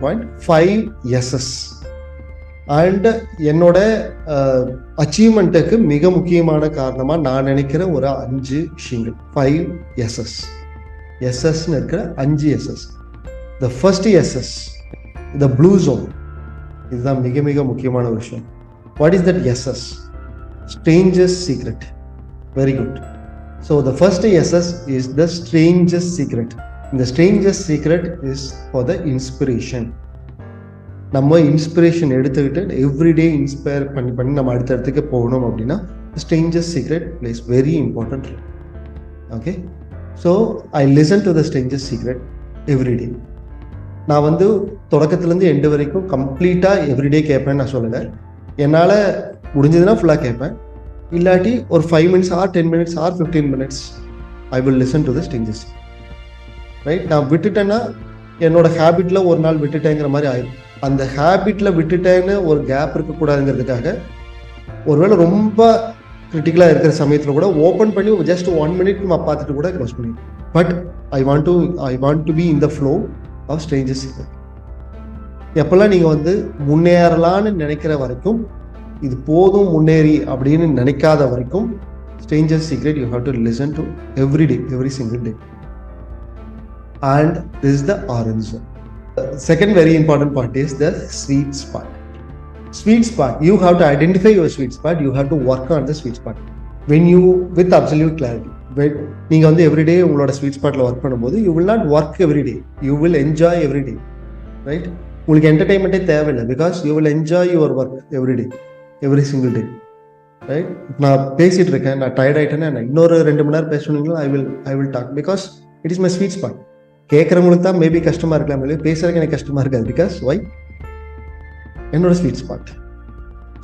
Point 5 SS. And என்னோட அச்சீவ்மெண்ட்டுக்கு மிக முக்கியமான காரணமாக நான் நினைக்கிற ஒரு 5 விஷயங்கள். 5 எஸ்எஸ். எஸ்எஸ்ன்னு இருக்கிற 5 SS. The first SS, the blue zone. இதுதான் மிக மிக முக்கியமான ஒரு விஷயம். What is that SS? Strangers secret. Very good. So the first SS is the strangers secret. இந்த strangers secret is for the inspiration. நம்ம இன்ஸ்பிரேஷன் எடுத்துக்கிட்டு எவ்ரிடே இன்ஸ்பயர் பண்ணி நம்ம அடுத்த இடத்துக்கு போகணும் அப்படின்னா strangers secret plays very important role. Okay, so I listen to the strangers secret everyday. நான் வந்து தொடக்கத்துலேருந்து எண்டு வரைக்கும் கம்ப்ளீட்டாக எவ்ரிடே கேட்பேன்னு நான் சொல்லலை. என்னால் முடிஞ்சதுன்னா ஃபுல்லாக கேட்பேன். இல்லாட்டி ஒரு 5 minutes R 10 minutes R 15 minutes I will listen to the strangers. Right, நான் விட்டுட்டேன்னா என்னோட ஹேபிட்டில் ஒரு நாள் விட்டுட்டேங்கிற மாதிரி ஆயிடும். அந்த ஹேபிட்டில் விட்டுட்டேன்னு ஒரு கேப் இருக்கக்கூடாதுங்கிறதுக்காக ஒருவேளை ரொம்ப கிரிட்டிக்கலாக இருக்கிற சமயத்தில் கூட ஓப்பன் பண்ணி ஜஸ்ட் 1 மினிட் நம்ம பார்த்துட்டு கூட க்ளோஸ் பண்ணி. But I want to be in the flow of strangers secret. எப்பெல்லாம் நீங்கள் வந்து முன்னேறலான்னு நினைக்கிற வரைக்கும், இது போதும் முன்னேறி அப்படின்னு நினைக்காத வரைக்கும் strangers secret you have to listen to every day, every single day. And this is the orange zone. The second very important part is the sweet spot. Sweet spot, you have to identify your sweet spot. You have to work on the sweet spot. When you, with absolute clarity, when நீங்கள் வந்து everyday உங்களோட sweet ஸ்பாட்டில் work பண்ணும்போது you will not work everyday, you will enjoy everyday. Right, உங்களுக்கு என்டர்டைன்மெண்ட்டே தேவையில்லை. Because you will enjoy your work everyday, every single day. Right, நான் பேசிகிட்டு இருக்கேன், நான் டயர்ட் ஆகிட்டேன்னா இன்னொரு 2 மணி நேரம் பேசணுங்களா, I will talk. Because it is my sweet spot. கேட்குறவங்களுக்கு தான் மேபி கஷ்டமாக இருக்கலாம், இல்லையா பேசுறதுக்கு எனக்கு கஷ்டமாக இருக்காது. பிகாஸ் வை, என்னோட ஸ்வீட் ஸ்பாட்.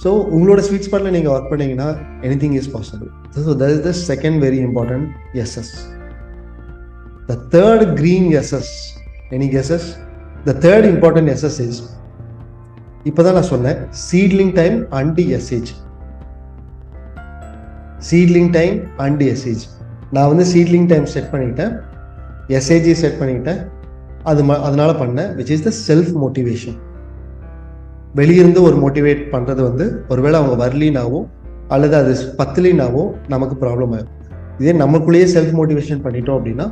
ஸோ உங்களோட ஸ்வீட் ஸ்பாட்டில் நீங்கள் ஒர்க் பண்ணீங்கன்னா anything is possible. So that is the second very important SS. The third green SS. Any SS? The third important SS is, இப்போ தான் நான் சொன்னேன், seedling time and SAG. Seedling time and SAG. நான் வந்து seedling time set பண்ணிக்கிட்டேன், SAG set பண்ணிக்கிட்டேன். அதனால பண்ணேன், which is the self motivation. வெளியிருந்து ஒரு மோட்டிவேட் பண்ணுறது வந்து ஒருவேளை அவங்க வரலினாவோ அல்லது அது பத்தலினாவோ நமக்கு ப்ராப்ளம் ஆகும். இதே நமக்குள்ளேயே செல்ஃப் மோட்டிவேஷன் பண்ணிட்டோம் அப்படின்னா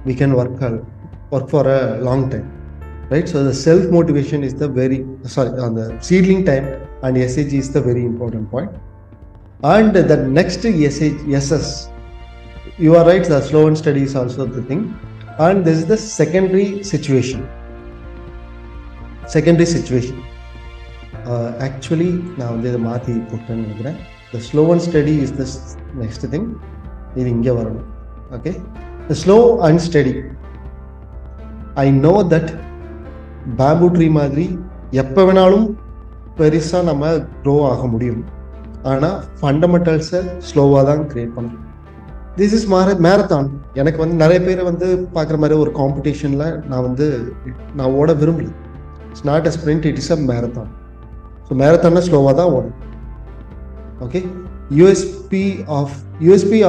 we can work for a long time. Right, so the self motivation is the on the seedling time and SAG is the very important point. And the next SS, you are right, the slow and steady is also the thing. And this is the secondary situation. Actually நான் வந்து இதை மாற்றி போட்டேன்னு நினைக்கிறேன். The slow and steady is the next thing. இது இங்கே வரணும். Okay, the slow and steady. I know that bamboo tree மாதிரி எப்போ வேணாலும் பெருசாக நம்ம க்ரோ ஆக முடியும். ஆனால் ஃபண்டமெண்டல்ஸை ஸ்லோவாக தான் க்ரியேட் பண்ணணும். This is marathon. எனக்கு வந்து நிறைய பேர் வந்து பார்க்குற மாதிரி ஒரு காம்படிஷனில் நான் ஓட விரும்பல. It's not a sprint, it is a marathon. So மேரத்தான்னா ஸ்லோவாக தான் ஓடும். ஓகே, யூஎஸ்பி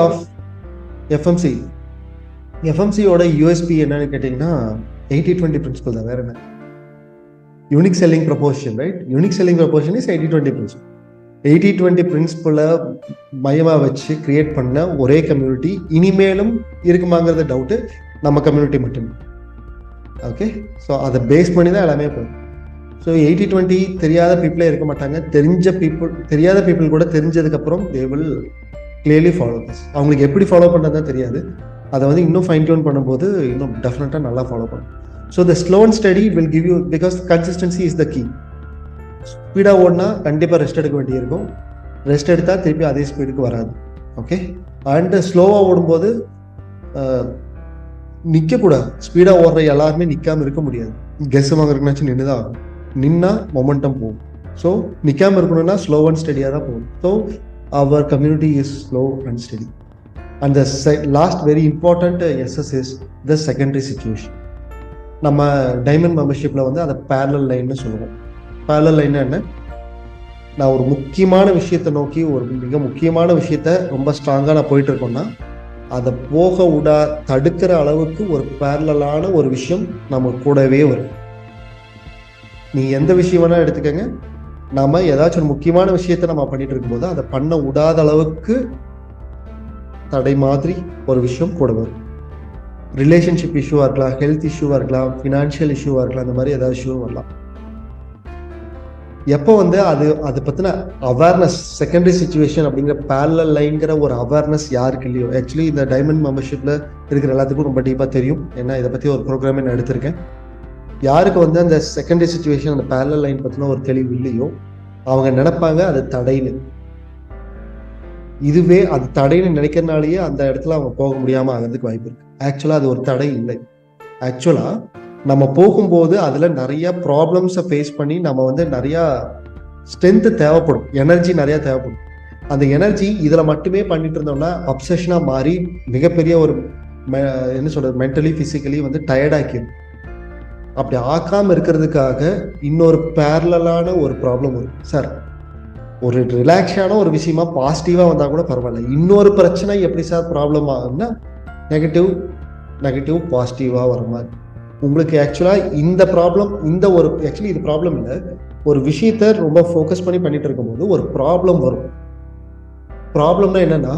ஆஃப் எஃப்எம்சியோட யூஎஸ்பி என்னன்னு கேட்டிங்கன்னா 80-20 பிரின்சிபல் தான், வேறு என்ன? Unique selling proportion. Right, unique selling proportion is 80-20 principle. 80-20 பிரின்சிபலை மையமாக வச்சு கிரியேட் பண்ண ஒரே கம்யூனிட்டி இனிமேலும் இருக்குமாங்கிறது டவுட்டு, நம்ம கம்யூனிட்டி மட்டுமே. ஓகே, ஸோ அதை பேஸ் பண்ணி தான் எல்லாமே போகும். ஸோ 80-20 தெரியாத பீப்புளே இருக்க மாட்டாங்க. தெரியாத பீப்புள் கூட தெரிஞ்சதுக்கப்புறம் they will clearly follow this. அவங்களுக்கு எப்படி ஃபாலோ பண்ணுறது தான் தெரியாது. அதை வந்து இன்னும் ஃபைன் டியூன் பண்ணும்போது இன்னும் டெஃபினட்டாக நல்லா ஃபாலோ பண்ணும். So the slow and steady will give you, because consistency is the key. ஸ்பீடாக ஓடினா கண்டிப்பாக ரெஸ்ட் எடுக்க வேண்டியிருக்கும். ரெஸ்ட் எடுத்தால் திருப்பி அதே ஸ்பீடுக்கு வராது. ஓகே, அண்டு ஸ்லோவாக ஓடும்போது நிற்கக்கூடாது. ஸ்பீடாக ஓடுற எல்லாருமே நிற்காமல் இருக்க முடியாது. கெஸ் வாங்குறதுக்குனாச்சும் நின்று தான் ஆகும். நின்னா மொமெண்டம் போகும். ஸோ நிற்காமல் இருக்கணும்னா ஸ்லோ அண்ட் ஸ்டடியாக தான் போகும். So our community is slow and steady. And the last very important SS is the secondary situation. நம்ம டைமண்ட் மெம்பர்ஷிப்பில் வந்து அதை பேரலல் லைன்னு சொல்லுவோம். பேரலல் லைன்னா என்ன? நான் ஒரு முக்கியமான விஷயத்தை நோக்கி, ஒரு மிக முக்கியமான விஷயத்த ரொம்ப ஸ்ட்ராங்காக நான் போயிட்டு இருக்கோம்னா அதை போக தடுக்கிற அளவுக்கு ஒரு பேரலான ஒரு விஷயம் நம்ம கூடவே வரும். நீ எந்த விஷயம் வேணா எடுத்துக்கங்க, நாம ஏதாச்சும் ஒரு முக்கியமான விஷயத்த நம்ம பண்ணிட்டு இருக்கும்போது அதை பண்ண விடாத அளவுக்கு தடை மாதிரி ஒரு விஷயம் கூட வரும். ரிலேஷன்ஷிப் இஷ்யூவாக இருக்கலாம், ஹெல்த் இஷ்யூவாக இருக்கலாம், ஃபினான்ஷியல் இஷ்யூவாக இருக்கலாம், அந்த மாதிரி ஏதாவது இஷ்யூ வரலாம். எப்போ வந்து அது பற்றின அவேர்னஸ், செகண்டரி சுச்சுவேஷன் அப்படிங்கிற பேரலல் லைன்கிற ஒரு அவேர்னஸ் யாருக்கு இல்லையோ, ஆக்சுவலி இந்த டைமண்ட் மெம்பர்ஷிப்பில் இருக்கிற எல்லாத்துக்கும் ரொம்ப டீப்பாக தெரியும். ஏன்னா இதை பற்றி ஒரு ப்ரோக்ராமே நான் எடுத்திருக்கேன். யாருக்கு வந்து அந்த செகண்டரி சுச்சுவேஷன், அந்த பேரலல் லைன் பற்றின ஒரு தெளிவு இல்லையோ அவங்க நினைப்பாங்க அது தடைன்னு. இதுவே அது தடைன்னு நினைக்கிறதுனாலேயே அந்த இடத்துல அவங்க போக முடியாமல் ஆகிறதுக்கு வாய்ப்பு இருக்கு. ஆக்சுவலாக அது ஒரு தடை இல்லை. ஆக்சுவலாக நம்ம போகும்போது அதில் நிறைய ப்ராப்ளம்ஸை ஃபேஸ் பண்ணி நம்ம வந்து நிறையா ஸ்ட்ரென்த்து தேவைப்படும், எனர்ஜி நிறையா தேவைப்படும். அந்த எனர்ஜி இதில் மட்டுமே பண்ணிட்டு இருந்தோம்னா அப்சஷனாக மாறி மிகப்பெரிய ஒரு என்ன சொல்கிறது, மென்டலி ஃபிசிக்கலி வந்து டயர்டாக்கிடும். அப்படி ஆக்காமல் இருக்கிறதுக்காக இன்னொரு பேரலான ஒரு ப்ராப்ளம் வரும். சார், ஒரு ரிலாக்ஸான ஒரு விஷயமா பாசிட்டிவாக வந்தால் கூட பரவாயில்ல, இன்னொரு பிரச்சனை எப்படி சார் ப்ராப்ளம் ஆகும்னா நெகட்டிவ் பாசிட்டிவாக வர மாதிரி. உங்களுக்கு ஆக்சுவலாக இந்த ப்ராப்ளம், ஆக்சுவலி இது ப்ராப்ளம் இல்லை, ஒரு விஷயத்த ரொம்ப ஃபோக்கஸ் பண்ணிட்டு இருக்கும்போது ஒரு ப்ராப்ளம் வரும். ப்ராப்ளம்னா என்னன்னா,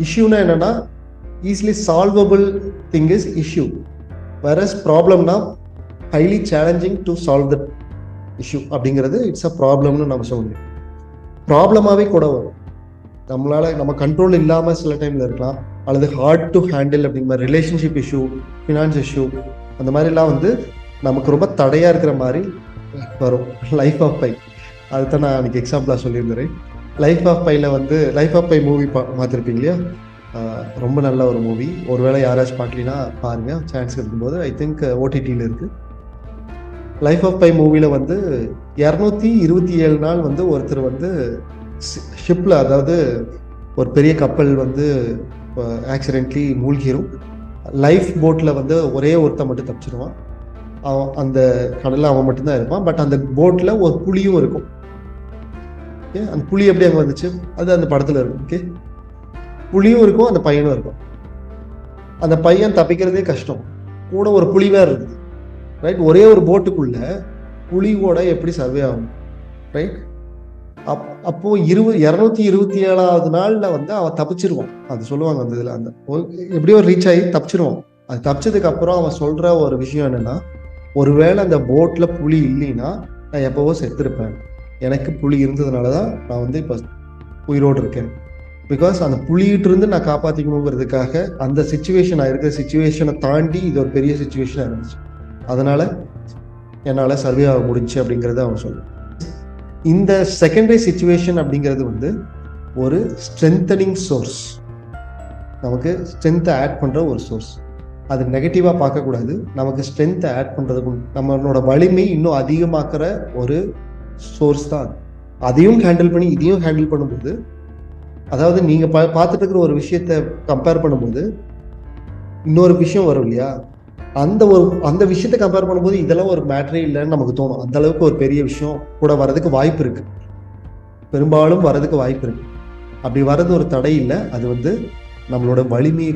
இஷ்யூனா என்னன்னா easily solvable thing is issue, whereas ப்ராப்ளம்னா highly challenging to solve the issue அப்படிங்கிறது இட்ஸ் அ ப்ராப்ளம்னு நம்ம சொல்ல முடியும். ப்ராப்ளமாகவே கூட வரும், நம்ம கண்ட்ரோல் இல்லாமல் சில டைமில் இருக்கலாம், அல்லது ஹார்ட் டு ஹேண்டில் அப்படிங்கிற ரிலேஷன்ஷிப் இஷ்யூ, ஃபினான்ஸ் இஷ்யூ, அந்த மாதிரிலாம் வந்து நமக்கு ரொம்ப தடையாக இருக்கிற மாதிரி வரும். லைஃப் ஆஃப் பை, அதுதான் நான் அன்றைக்கி எக்ஸாம்பிளாக சொல்லியிருந்தேன். லைஃப் ஆஃப் பை மூவி பார்த்துருப்பீங்க இல்லையா? ரொம்ப நல்ல ஒரு மூவி. ஒருவேளை யாராச்சும் பார்க்கலினா பாருங்கள், சான்ஸ் இருக்கும்போது. ஐ திங்க் ஓடிடியில் இருக்குது. லைஃப் ஆஃப் பை மூவியில் வந்து 227 நாள் வந்து ஒருத்தர் வந்து ஷிப்பில், அதாவது ஒரு பெரிய கப்பல் வந்து ஆக்சிடென்ட்லி மூழ்கிரும். லைஃப் போட்டில் வந்து ஒரே ஒருத்தன் மட்டும் தப்பிச்சிருவான். அந்த கடலில் அவன் மட்டும்தான் இருப்பான். பட் அந்த போட்டில் ஒரு புலியும் இருக்கும். ஓகே, அந்த புலி எப்படி அங்கே வந்துச்சு, அது அந்த படத்தில் இருக்கும். ஓகே, புலியும் இருக்கும், அந்த பையனும் இருக்கும். அந்த பையன் தப்பிக்கிறதே கஷ்டம், கூட ஒரு புலி வேறு இருக்குது. ரைட், ஒரே ஒரு போட்டுக்குள்ள புலியோட எப்படி சர்வே ஆகும்? ரைட், அப்போ 227வது நாள்ல வந்து அவன் தப்பிச்சிருவான். அது சொல்லுவாங்க அந்த இதுல, அந்த எப்படியோ ரீச் ஆகி தப்பிச்சிருவான். அது தப்பிச்சதுக்கு அப்புறம் அவன் சொல்ற ஒரு விஷயம் என்னன்னா, ஒருவேளை அந்த போட்ல புலி இல்லைன்னா நான் எப்பவோ செத்துருப்பேன், எனக்கு புலி இருந்ததுனாலதான் நான் வந்து இப்ப உயிரோடு இருக்கேன். பிகாஸ் அந்த புலிகிட்டு இருந்து நான் காப்பாத்திக்கணுங்கிறதுக்காக அந்த சிச்சுவேஷன், நான் இருக்கிற சிச்சுவேஷனை தாண்டி இது ஒரு பெரிய சிச்சுவேஷனா இருந்துச்சு, அதனால என்னால் சர்வே ஆக முடிஞ்சு அப்படிங்கிறத அவன் சொல்லுவான். இந்த செகண்டரி சிச்சுவேஷன் அப்படிங்கிறது வந்து ஒரு ஸ்ட்ரென்தனிங் சோர்ஸ், நமக்கு ஸ்ட்ரென்த்தை ஆட் பண்ணுற ஒரு சோர்ஸ். அது நெகட்டிவாக பார்க்கக்கூடாது, நமக்கு ஸ்ட்ரென்த்தை ஆட் பண்ணுறதுக்கு, நம்மளோட வலிமை இன்னும் அதிகமாக்குற ஒரு சோர்ஸ் தான். அதையும் ஹேண்டில் பண்ணி இதையும் ஹேண்டில் பண்ணும்போது, அதாவது நீங்கள் பார்த்துட்டு இருக்கிற ஒரு விஷயத்தை கம்பேர் பண்ணும்போது இன்னொரு விஷயம் வரும் இல்லையா, அந்த விஷயத்தை கம்பேர் பண்ணும்போது இதெல்லாம் ஒரு மேட்டரே இல்லைன்னு நமக்கு தோணும். அந்த அளவுக்கு ஒரு பெரிய விஷயம் கூட வர்றதுக்கு வாய்ப்பு இருக்கு, பெரும்பாலும் வர்றதுக்கு வாய்ப்பு இருக்கு. அப்படி வர்றது ஒரு தடை இல்லை, அது வந்து நம்மளோட வலிமை